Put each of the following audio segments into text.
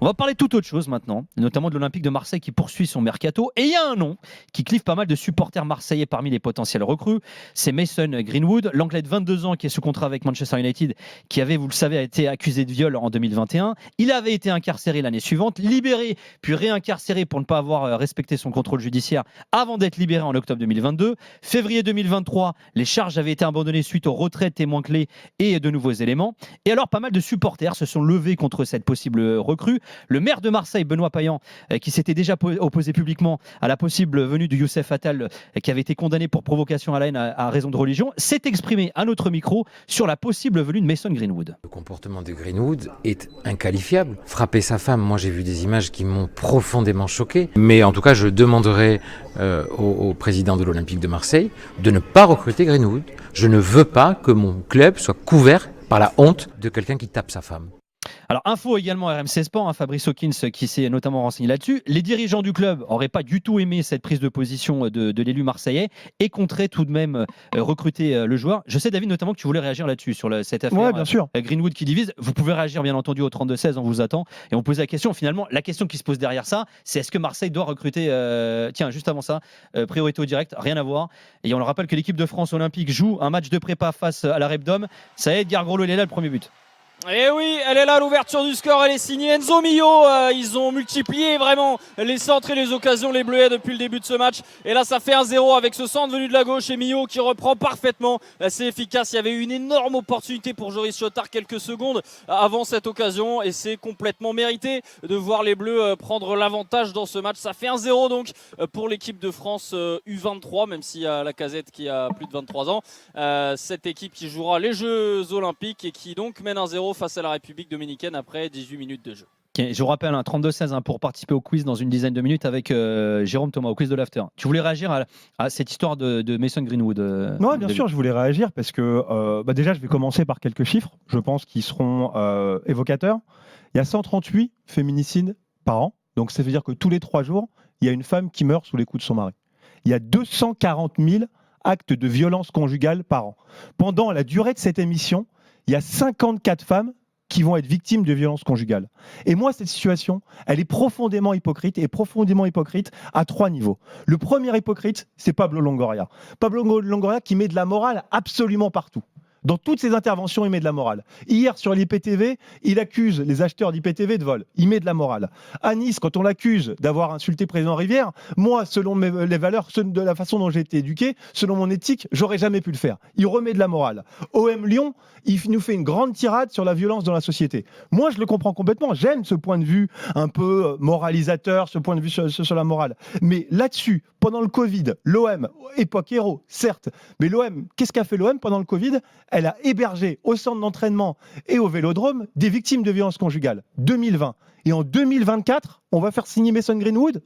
On va parler de toute autre chose maintenant, notamment de l'Olympique de Marseille qui poursuit son mercato. Et il y a un nom qui clive pas mal de supporters marseillais parmi les potentiels recrues. C'est Mason Greenwood, l'Anglais de 22 ans qui est sous contrat avec Manchester United, qui avait, vous le savez, été accusé de viol en 2021. Il avait été incarcéré l'année suivante, libéré puis réincarcéré pour ne pas avoir respecté son contrôle judiciaire avant d'être libéré en octobre 2022. Février 2023, les charges avaient été abandonnées suite au retrait de témoins clés et de nouveaux éléments. Et alors, pas mal de supporters se sont levés contre cette possible recrue. Le maire de Marseille, Benoît Payan, qui s'était déjà opposé publiquement à la possible venue de Youssef Attal, qui avait été condamné pour provocation à la haine à raison de religion, s'est exprimé à notre micro sur la possible venue de Mason Greenwood. Le comportement de Greenwood est inqualifiable. Frapper sa femme, moi j'ai vu des images qui m'ont profondément choqué. Mais en tout cas, je demanderai au président de l'Olympique de Marseille de ne pas recruter Greenwood. Je ne veux pas que mon club soit couvert par la honte de quelqu'un qui tape sa femme. Alors, info également RMC Sport, Fabrice Hawkins qui s'est notamment renseigné là-dessus. Les dirigeants du club n'auraient pas du tout aimé cette prise de position de l'élu marseillais et compteraient tout de même recruter le joueur. Je sais, David, notamment que tu voulais réagir là-dessus, sur cette affaire. Ouais, bien sûr. Greenwood qui divise. Vous pouvez réagir, bien entendu, au 32-16, on vous attend. Et on pose la question, finalement, la question qui se pose derrière ça, c'est est-ce que Marseille doit recruter tiens, juste avant ça, priorité au direct, rien à voir. Et on le rappelle que l'équipe de France olympique joue un match de prépa face à la Repdom. Ça y est, Edgar Groslo, il est là, le premier but. Et oui, elle est là, l'ouverture du score, elle est signée Enzo Mio. Ils ont multiplié vraiment les centres et les occasions, les Bleuets, depuis le début de ce match. Et là, ça fait 1-0 avec ce centre venu de la gauche et Mio qui reprend parfaitement. C'est efficace. Il y avait eu une énorme opportunité pour Joris Chotard quelques secondes avant cette occasion et c'est complètement mérité de voir les Bleus prendre l'avantage dans ce match. Ça fait 1-0 donc pour l'équipe de France U23, même s'il y a la Casette qui a plus de 23 ans. Cette équipe qui jouera les Jeux Olympiques et qui donc mène 1-0 face à la République dominicaine après 18 minutes de jeu. Okay, je vous rappelle, 32-16 pour participer au quiz dans une dizaine de minutes avec Jérôme Thomas, au quiz de l'After. Tu voulais réagir à cette histoire de Mason Greenwood Oui, bien sûr, je voulais réagir parce que déjà, je vais commencer par quelques chiffres, je pense, qui seront évocateurs. Il y a 138 féminicides par an, donc ça veut dire que tous les 3 jours, il y a une femme qui meurt sous les coups de son mari. Il y a 240 000 actes de violence conjugale par an. Pendant la durée de cette émission, il y a 54 femmes qui vont être victimes de violences conjugales. Et moi, cette situation, elle est profondément hypocrite à 3 niveaux. Le premier hypocrite, c'est Pablo Longoria. Pablo Longoria qui met de la morale absolument partout. Dans toutes ses interventions, il met de la morale. Hier, sur l'IPTV, il accuse les acheteurs d'IPTV de vol. Il met de la morale. À Nice, quand on l'accuse d'avoir insulté président Rivière, moi, selon les valeurs, de la façon dont j'ai été éduqué, selon mon éthique, j'aurais jamais pu le faire. Il remet de la morale. OM Lyon, il nous fait une grande tirade sur la violence dans la société. Moi, je le comprends complètement. J'aime ce point de vue un peu moralisateur, ce point de vue sur la morale. Mais là-dessus, pendant le Covid, l'OM, époque héros, certes, mais l'OM, qu'est-ce qu'a fait l'OM pendant le Covid ? Elle a hébergé au centre d'entraînement et au Vélodrome des victimes de violences conjugales. 2020. Et en 2024, on va faire signer Mason Greenwood.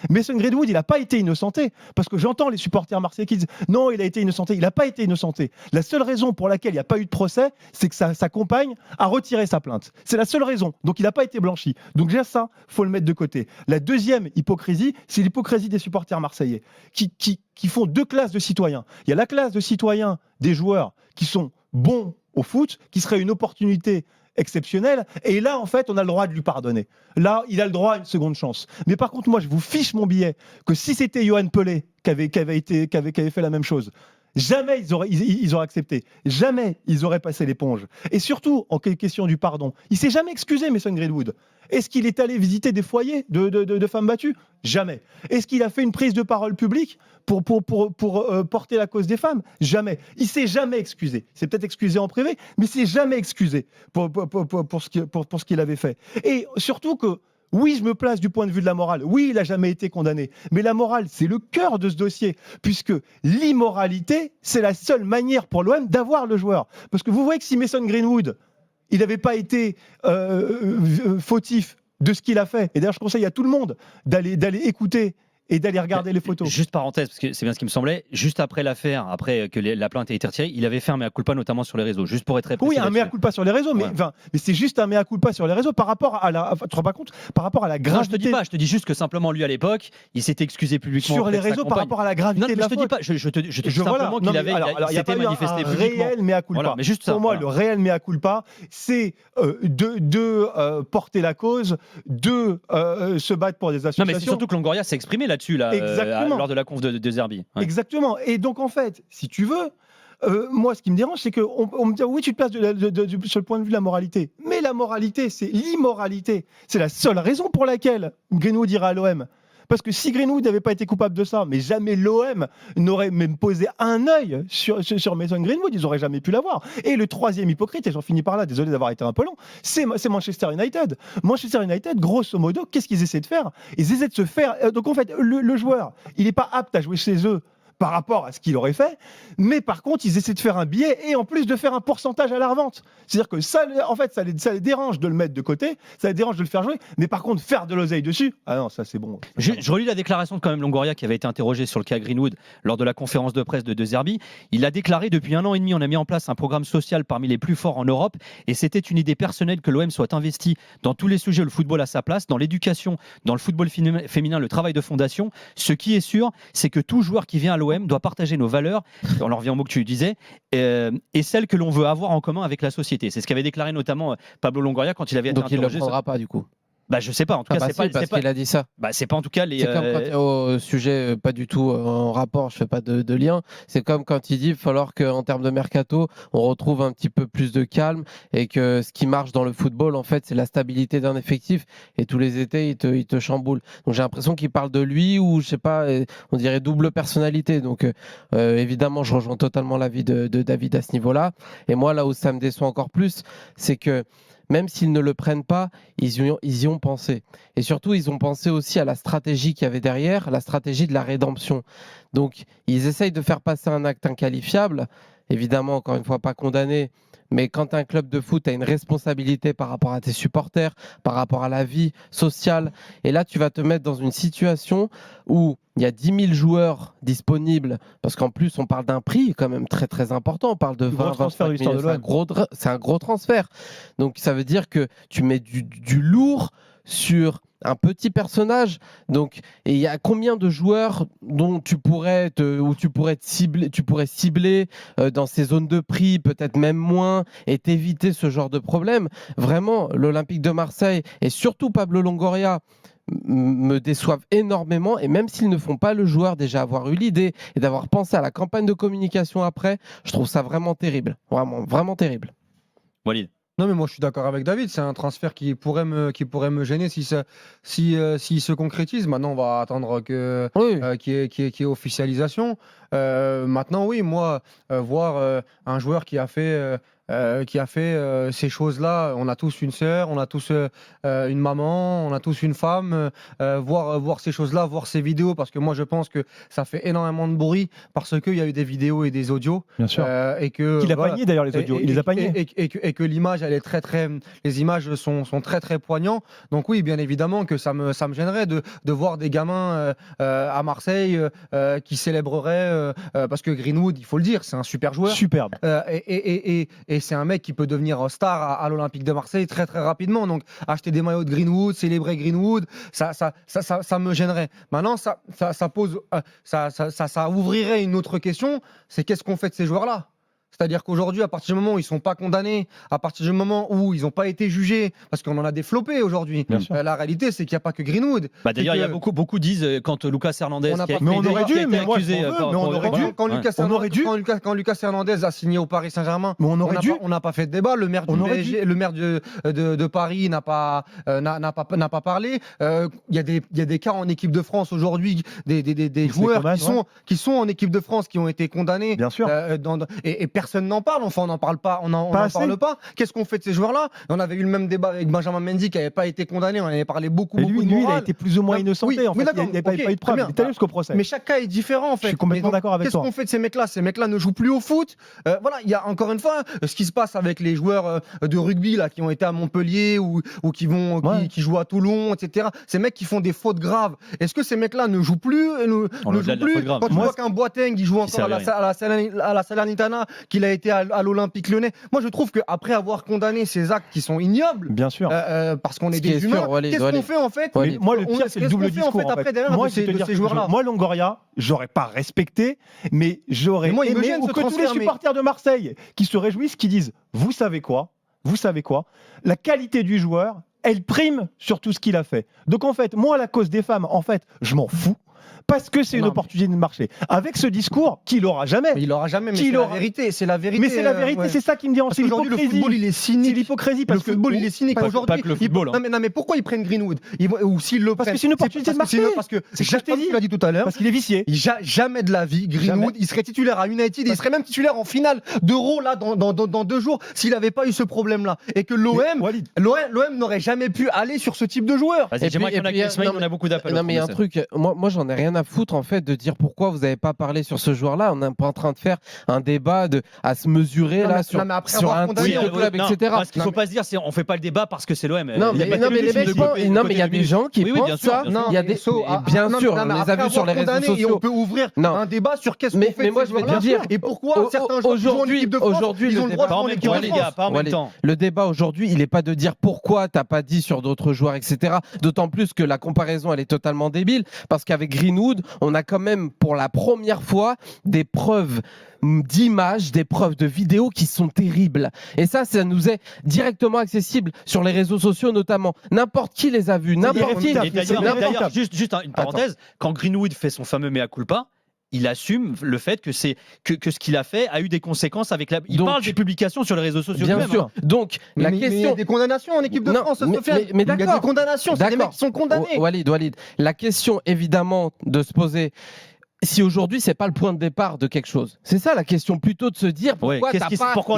Mason Greenwood, il n'a pas été innocenté. Parce que j'entends les supporters marseillais qui disent « Non, il a été innocenté ». Il n'a pas été innocenté. La seule raison pour laquelle il n'y a pas eu de procès, c'est que sa compagne a retiré sa plainte. C'est la seule raison. Donc il n'a pas été blanchi. Donc déjà ça, il faut le mettre de côté. La deuxième hypocrisie, c'est l'hypocrisie des supporters marseillais qui font 2 classes de citoyens. Il y a la classe de citoyens des joueurs qui sont bons au foot, qui serait une opportunité exceptionnelle, et là en fait on a le droit de lui pardonner. Là il a le droit à une seconde chance. Mais par contre moi je vous fiche mon billet que si c'était Yoann Pelé qui avait fait la même chose, jamais ils auraient accepté. Jamais ils auraient passé l'éponge. Et surtout, en question du pardon, il s'est jamais excusé, Mason Greenwood. Est-ce qu'il est allé visiter des foyers de femmes battues ? Jamais. Est-ce qu'il a fait une prise de parole publique pour porter la cause des femmes ? Jamais. Il s'est jamais excusé. C'est peut-être excusé en privé, mais il s'est jamais excusé pour ce qu'il avait fait. Et surtout que oui, je me place du point de vue de la morale. Oui, il n'a jamais été condamné. Mais la morale, c'est le cœur de ce dossier. Puisque l'immoralité, c'est la seule manière pour l'OM d'avoir le joueur. Parce que vous voyez que si Mason Greenwood, il n'avait pas été fautif de ce qu'il a fait, et d'ailleurs je conseille à tout le monde d'aller écouter et d'aller regarder les photos. Juste parenthèse, parce que c'est bien ce qui me semblait, juste après l'affaire, après que la plainte ait été retirée, il avait fait un mea culpa notamment sur les réseaux, juste pour être très précis. Oui, un mea culpa sur les réseaux, mais c'est juste un mea culpa sur les réseaux par rapport à la. Tu te rends pas compte par rapport à la gravité. Non, je te dis pas, je te dis juste que simplement lui à l'époque, il s'était excusé publiquement sur les réseaux par rapport à la gravité de la faute. faute. Je te dis pas, je te dis simplement qu'il avait s'était manifesté publiquement. Réel mea culpa. Voilà, mais juste ça, pour moi, le réel mea culpa, c'est de porter la cause, de se battre pour des associations. Non, mais c'est surtout que Longoria s'est exprimé là-dessus lors de la conf de Zerbi. Ouais. Exactement. Et donc en fait, si tu veux. Moi, ce qui me dérange, c'est qu'on me dit oui, tu te places sur le point de vue de la moralité. Mais la moralité, c'est l'immoralité. C'est la seule raison pour laquelle Greenwood ira à l'OM. Parce que si Greenwood n'avait pas été coupable de ça, mais jamais l'OM n'aurait même posé un œil sur Mason Greenwood, ils n'auraient jamais pu l'avoir. Et le troisième hypocrite, et j'en finis par là, désolé d'avoir été un peu long, c'est Manchester United. Manchester United, grosso modo, qu'est-ce qu'ils essaient de faire ? Ils essaient de se faire... Donc en fait, le joueur, il n'est pas apte à jouer chez eux par rapport à ce qu'il aurait fait, mais par contre, ils essaient de faire un billet et en plus de faire un pourcentage à la revente. C'est-à-dire que ça, en fait, ça les dérange de le mettre de côté, ça les dérange de le faire jouer, mais par contre, faire de l'oseille dessus, ah non, ça c'est bon. Je relis la déclaration de quand même Longoria qui avait été interrogé sur le cas Greenwood lors de la conférence de presse de Zerbi. Il a déclaré depuis 1 an et demi, on a mis en place un programme social parmi les plus forts en Europe et c'était une idée personnelle que l'OM soit investi dans tous les sujets où le football a sa place, dans l'éducation, dans le football féminin, le travail de fondation. Ce qui est sûr, c'est que tout joueur qui vient à l'OM doit partager nos valeurs, on en revient au mot que tu disais, et celles que l'on veut avoir en commun avec la société. C'est ce qu'avait déclaré notamment Pablo Longoria quand il avait été interrogé. Donc il ne le prendra pas du coup. Bah, je sais pas, en tout cas, c'est pas parce qu'il a dit ça. Bah, c'est pas en tout cas les. C'est comme quand, au sujet pas du tout en rapport, je fais pas de lien. C'est comme quand il dit qu'il va falloir qu'en termes de mercato, on retrouve un petit peu plus de calme et que ce qui marche dans le football, en fait, c'est la stabilité d'un effectif et tous les étés, il te chamboule. Donc j'ai l'impression qu'il parle de lui ou je sais pas, on dirait double personnalité. Donc évidemment, je rejoins totalement l'avis de David à ce niveau-là. Et moi, là où ça me déçoit encore plus, c'est que même s'ils ne le prennent pas, ils y ont pensé. Et surtout, ils ont pensé aussi à la stratégie qu'il y avait derrière, la stratégie de la rédemption. Donc, ils essayent de faire passer un acte inqualifiable, évidemment, encore une fois, pas condamné, mais quand un club de foot a une responsabilité par rapport à tes supporters, par rapport à la vie sociale, et là, tu vas te mettre dans une situation où il y a 10 000 joueurs disponibles, parce qu'en plus, on parle d'un prix quand même très très important. On parle de 20-25 millions. C'est un gros transfert. Donc, ça veut dire que tu mets du lourd sur un petit personnage. Donc, et il y a combien de joueurs dont tu pourrais cibler dans ces zones de prix, peut-être même moins, et t'éviter ce genre de problème. Vraiment, l'Olympique de Marseille et surtout Pablo Longoria me déçoivent énormément, et même s'ils ne font pas le joueur déjà avoir eu l'idée et d'avoir pensé à la campagne de communication après, je trouve ça vraiment terrible, vraiment terrible. Walid. Non, mais moi je suis d'accord avec David, c'est un transfert qui pourrait me gêner s'il se concrétise. Maintenant, on va attendre qu'il y ait officialisation. Maintenant, oui, moi, voir un joueur qui a fait ces choses-là, on a tous une sœur, on a tous une maman, on a tous une femme, voir ces choses-là, voir ces vidéos, parce que moi je pense que ça fait énormément de bruit, parce qu'il y a eu des vidéos et des audios. Bien sûr. Et que, qu'il a pas nié d'ailleurs les audios, il les a pas niés. Et que l'image, elle est les images sont très très poignantes. Donc oui, bien évidemment que ça me gênerait de voir des gamins à Marseille qui célébreraient, parce que Greenwood, il faut le dire, c'est un super joueur. Superbe. Et c'est un mec qui peut devenir star à l'Olympique de Marseille très très rapidement. Donc acheter des maillots de Greenwood, célébrer Greenwood, ça me gênerait. Maintenant, ça ouvrirait une autre question, c'est qu'est-ce qu'on fait de ces joueurs-là ? C'est-à-dire qu'aujourd'hui, à partir du moment où ils ne sont pas condamnés, à partir du moment où ils n'ont pas été jugés, parce qu'on en a des flopés aujourd'hui, la réalité, c'est qu'il n'y a pas que Greenwood. Bah d'ailleurs, il y a beaucoup disent quand Lucas Hernandez quand Lucas Hernandez a signé au Paris Saint-Germain, on n'a pas fait de débat. Le maire du PSG, le maire de Paris n'a pas parlé. Il y a des cas en équipe de France aujourd'hui, des joueurs qui sont en équipe de France qui ont été condamnés. Bien sûr. Et personne n'en parle. Enfin, on n'en parle pas. On n'en parle pas. Qu'est-ce qu'on fait de ces joueurs-là? On avait eu le même débat avec Benjamin Mendy qui n'avait pas été condamné. On en avait parlé beaucoup. Et lui, de il a morale. été plus ou moins innocenté. En fait, il n'y a pas eu de preuve. Il était jusqu'au procès. Mais chaque cas est différent en fait. Je suis complètement d'accord avec toi. Qu'est-ce qu'on fait de ces mecs-là? Ces mecs-là ne jouent plus au foot. Voilà, il y a encore une fois ce qui se passe avec les joueurs de rugby là qui ont été à Montpellier ou qui jouent à Toulon, etc. Ces mecs qui font des fautes graves. Est-ce que ces mecs-là ne jouent plus? Quand tu vois qu'un Boateng il joue encore à la Salernitana, qu'il a été à l'Olympique Lyonnais. Moi, je trouve qu'après avoir condamné ces actes qui sont ignobles, bien sûr, parce qu'on est des humains, qu'est-ce qu'on fait en fait? Moi, le pire, c'est le double discours. Moi, de ces joueurs-là. Moi, Longoria, j'aurais pas respecté, mais j'aurais aimé que tous les supporters de Marseille qui se réjouissent, qui disent, vous savez quoi, la qualité du joueur, elle prime sur tout ce qu'il a fait. Donc en fait, moi, à la cause des femmes, en fait, je m'en fous. Parce que c'est une opportunité de marché. Avec ce discours, qu'il aura jamais. Il l'aura jamais, mais c'est la vérité. C'est la vérité. Mais c'est la vérité, c'est ça qui me dérange. Aujourd'hui, le football, il est cynique. C'est l'hypocrisie. Parce que le football, il est cynique. Aujourd'hui, pas que le football. Non, mais pourquoi ils prennent Greenwood? Ou s'ils le prennent. Parce que c'est une opportunité de marché. Parce que, tu l'as dit tout à l'heure. Parce qu'il est vicié. Jamais de la vie, Greenwood, il serait titulaire à United. Il serait même titulaire en finale d'Euro, là, dans 2 jours, s'il n'avait pas eu ce problème-là. Et que l'OM n'aurait jamais pu aller sur ce type de joueur. J'aimerais qu'on a beaucoup d'appels. Non, mais il y a un truc. Moi, j'en ai rien à foutre, en fait, de dire pourquoi vous n'avez pas parlé sur ce joueur-là. On n'est pas en train de faire un débat à se mesurer là sur un type de club, etc. Ce qu'il ne faut pas se dire, c'est on ne fait pas le débat parce que c'est l'OM. Non, mais il y a des gens qui pensent ça. Il y a des bien sûr, on les a vus sur les réseaux sociaux. On peut ouvrir un débat sur qu'est-ce qu'on fait. Mais moi, je vais te dire. Et pourquoi certains joueurs jouent en équipe de France, ils ont le droit de jouer en équipe de France. Le débat aujourd'hui, il n'est pas de dire pourquoi tu n'as pas dit sur d'autres joueurs, etc. D'autant plus que la comparaison, elle est totalement débile parce qu'avec Greenwood, on a quand même pour la première fois des preuves d'images, des preuves de vidéos qui sont terribles. Et ça nous est directement accessible sur les réseaux sociaux notamment. N'importe qui les a vus, n'importe qui. D'ailleurs, juste une parenthèse, quand Greenwood fait son fameux mea culpa, il assume le fait que ce qu'il a fait a eu des conséquences avec la. Il parle des publications sur les réseaux sociaux. Bien sûr. Donc la question. Il y a des condamnations en équipe de France. Mais d'accord. Il y a des condamnations. C'est des mecs qui sont condamnés. Walid. La question évidemment de se poser. Si aujourd'hui c'est pas le point de départ de quelque chose, c'est ça la question, plutôt de se dire pourquoi il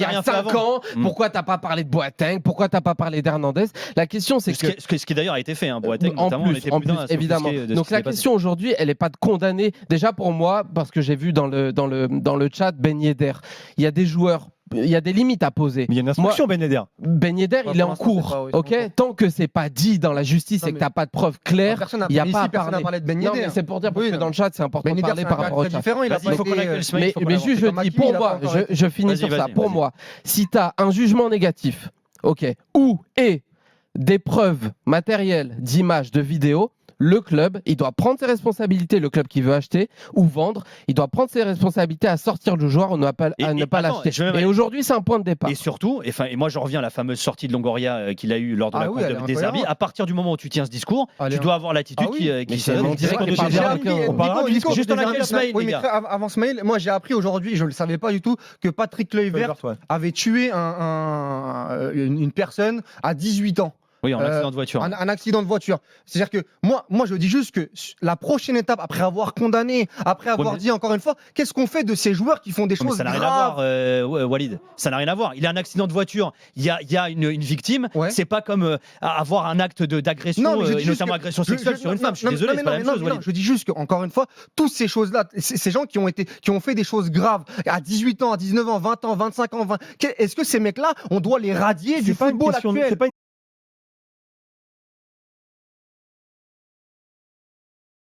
y a 5 ans, pourquoi t'as pas parlé de Boateng, pourquoi t'as pas parlé d'Hernandez. La question c'est ce qui d'ailleurs a été fait, Boateng en notamment, plus, évidemment. Donc la question aujourd'hui, elle est pas de condamner. Déjà pour moi, parce que j'ai vu dans le chat Ben Yedder, il y a des joueurs. Il y a des limites à poser. Mais il y a une instruction, Ben Yedder. Ben Yedder, il est en cours. Tant que c'est pas dit dans la justice et que tu n'as pas de preuves claires, il n'y a pas à parler de Ben Yedder. C'est pour dire que dans le chat, c'est important de parler par rapport au chat. Il faut qu'on accueille le Smaïl. Mais juste, je dis, pour moi, je finis sur ça. Pour moi, si tu as un jugement négatif, ou des preuves matérielles d'images, de vidéos, le club, il doit prendre ses responsabilités, le club qui veut acheter ou vendre, il doit prendre ses responsabilités à sortir le joueur ou à ne pas l'acheter. Et aujourd'hui, c'est un point de départ. Et surtout, et moi je reviens à la fameuse sortie de Longoria qu'il a eue lors de la Coupe des Herbiers, à partir du moment où tu tiens ce discours, tu dois avoir l'attitude qui se donne. On parlera du discours juste avec Smaïl. Avant Smaïl, moi j'ai appris aujourd'hui, je ne le savais pas du tout, que Patrick Kluivert avait tué une personne à 18 ans. Oui, en accident de voiture. Un accident de voiture. C'est-à-dire que moi, je dis juste que la prochaine étape, après avoir condamné, après avoir dit encore une fois, qu'est-ce qu'on fait de ces joueurs qui font des choses graves? Ça n'a rien à voir, Walid. Ça n'a rien à voir. Il a un accident de voiture, il y a une victime. C'est pas comme avoir un acte d'agression, et notamment agression sexuelle sur une femme. Je suis désolé, c'est pas la même chose, Walid. Je dis juste qu'encore une fois, toutes ces choses-là, ces gens qui ont fait des choses graves à 18 ans, à 19 ans, 20 ans, 25 ans, est-ce que ces mecs-là, on doit les radier du football actuel?